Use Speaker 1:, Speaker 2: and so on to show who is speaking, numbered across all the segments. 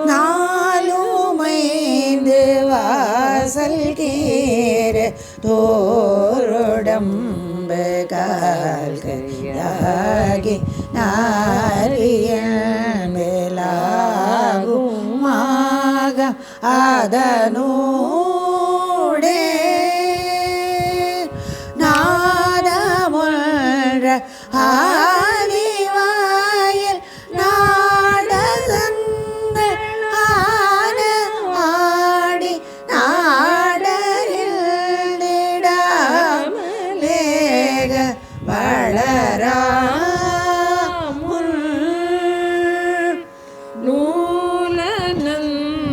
Speaker 1: நாலுமைந்து வாசல் கீர தோருடம்பு கால்கையாகி நாரியன் மேலாகுமாக அதனூடே நாதமுன்ற ஆதிவாயில் நாடகங்கள் ஆன ஆடி நாடரில் திடாமலேக வளராமுன்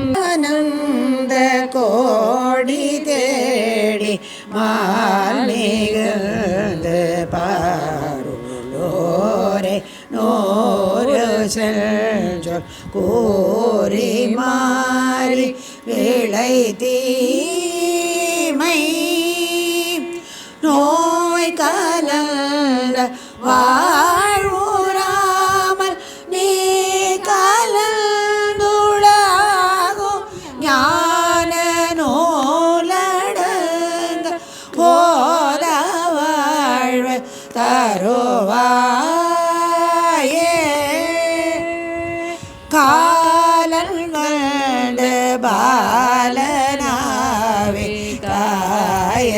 Speaker 1: நூலனந்த கோடி தேடி மாலிகந்து பாருளோரே நோரு செஞ்சொல் கூறி மாறி விளை தீமை நோய் கலந்த வாழ்வுறாமல் நீ கலந்துளாகும் ஞான நூலடங்க போத வாழ்வு தருவாயே காலன் கண்டு பாலனாவே காயவென்று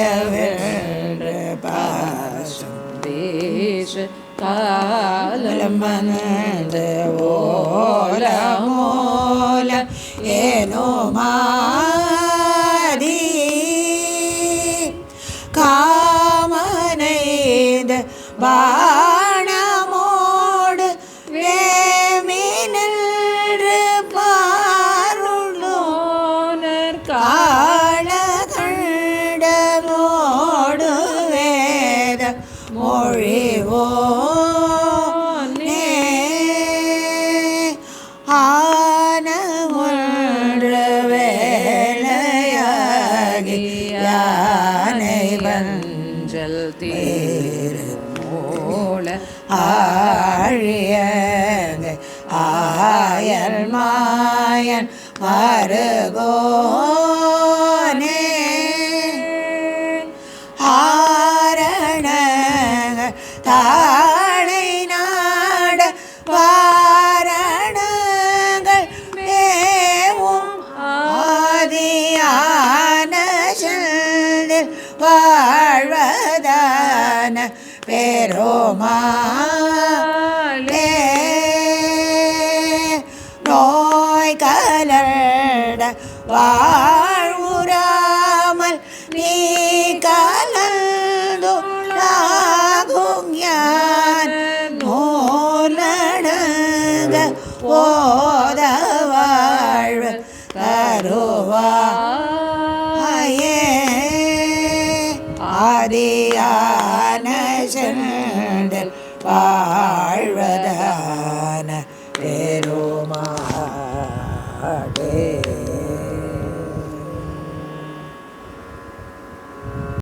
Speaker 1: பாசம் தேச காலம் மனது ஓல மூல ஏனோ மாதி காமனைந்து பாணமோடு வேமினின்று பாருளோனர் காள கண்டமோடு வேத மொழிவோனே ஆன ஒன்று வேளையாகி யானை வஞ்சல் தீரு மூல ஆழியங்க ஆயல் மாயன் மருகோனே ஆரணங்க தாழை நாட வாரணங்கள் மேவும் ஆதியான செல்லில் வாழ்வதான பெருமாளே நோய் கலர்ந்த வாழ்வுறாமல் நீ கலந்துளாகும் ஞான நூலடங்க போத வாழ்வு தருவாயே ஆதியான செல்வ